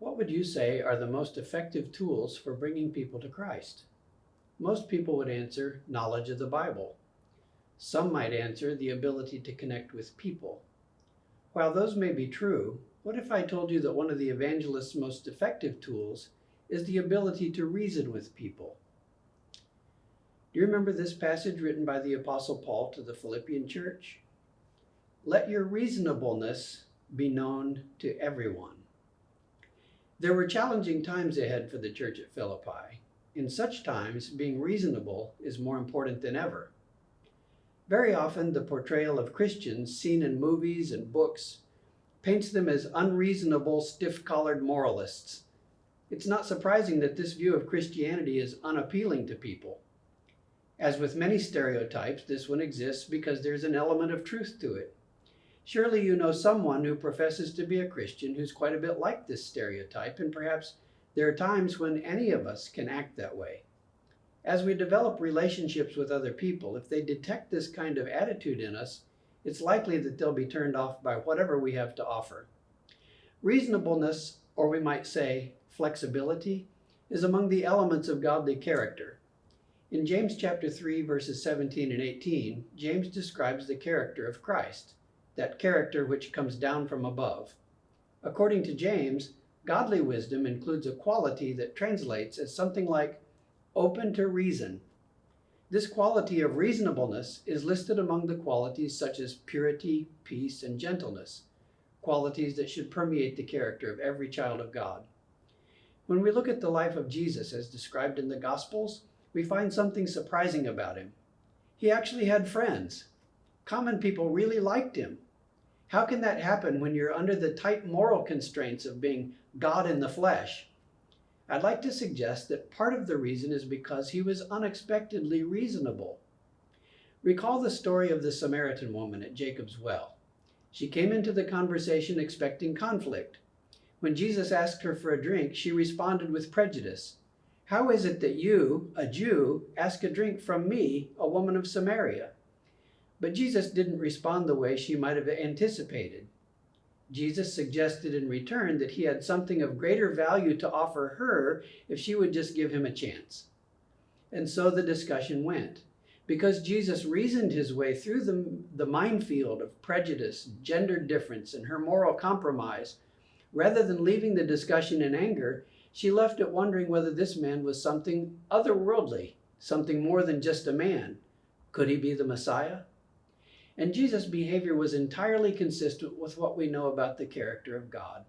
What would you say are the most effective tools for bringing people to Christ? Most people would answer knowledge of the Bible. Some might answer the ability to connect with people. While those may be true, what if I told you that one of the evangelist's most effective tools is the ability to reason with people? Do you remember this passage written by the Apostle Paul to the Philippian church? Let your reasonableness be known to everyone. There were challenging times ahead for the church at Philippi. In such times, being reasonable is more important than ever. Very often, the portrayal of Christians seen in movies and books paints them as unreasonable, stiff-collared moralists. It's not surprising that this view of Christianity is unappealing to people. As with many stereotypes, this one exists because there's an element of truth to it. Surely you know someone who professes to be a Christian who's quite a bit like this stereotype, and perhaps there are times when any of us can act that way. As we develop relationships with other people, if they detect this kind of attitude in us, it's likely that they'll be turned off by whatever we have to offer. Reasonableness, or we might say flexibility, is among the elements of godly character. In James chapter 3, verses 17 and 18, James describes the character of Christ, that character which comes down from above. According to James, godly wisdom includes a quality that translates as something like open to reason. This quality of reasonableness is listed among the qualities such as purity, peace, and gentleness, qualities that should permeate the character of every child of God. When we look at the life of Jesus as described in the Gospels, we find something surprising about him. He actually had friends. Common people really liked him. How can that happen when you're under the tight moral constraints of being God in the flesh? I'd like to suggest that part of the reason is because he was unexpectedly reasonable. Recall the story of the Samaritan woman at Jacob's well. She came into the conversation expecting conflict. When Jesus asked her for a drink, she responded with prejudice. How is it that you, a Jew, ask a drink from me, a woman of Samaria? But Jesus didn't respond the way she might have anticipated. Jesus suggested in return that he had something of greater value to offer her if she would just give him a chance. And so the discussion went. Because Jesus reasoned his way through the minefield of prejudice, gender difference, and her moral compromise, rather than leaving the discussion in anger, she left it wondering whether this man was something otherworldly, something more than just a man. Could he be the Messiah? And Jesus' behavior was entirely consistent with what we know about the character of God.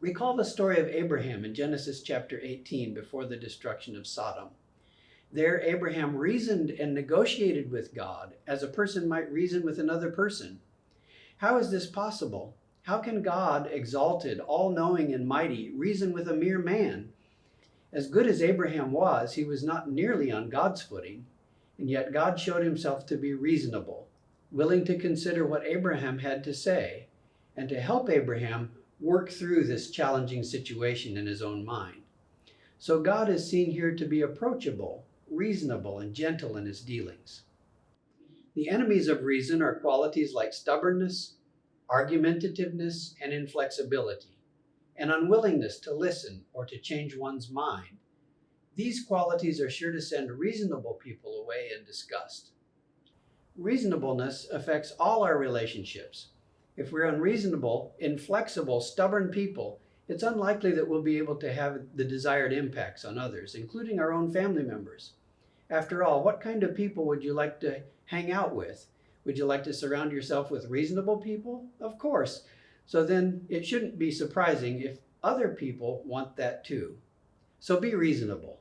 Recall the story of Abraham in Genesis chapter 18 before the destruction of Sodom. There, Abraham reasoned and negotiated with God as a person might reason with another person. How is this possible? How can God, exalted, all-knowing and mighty, reason with a mere man? As good as Abraham was, he was not nearly on God's footing, and yet God showed himself to be reasonable, willing to consider what Abraham had to say, and to help Abraham work through this challenging situation in his own mind. So God is seen here to be approachable, reasonable, and gentle in his dealings. The enemies of reason are qualities like stubbornness, argumentativeness, and inflexibility, an unwillingness to listen or to change one's mind. These qualities are sure to send reasonable people away in disgust. Reasonableness affects all our relationships. If we're unreasonable, inflexible, stubborn people, it's unlikely that we'll be able to have the desired impacts on others, including our own family members. After all, what kind of people would you like to hang out with? Would you like to surround yourself with reasonable people? Of course. So then it shouldn't be surprising if other people want that too. So be reasonable.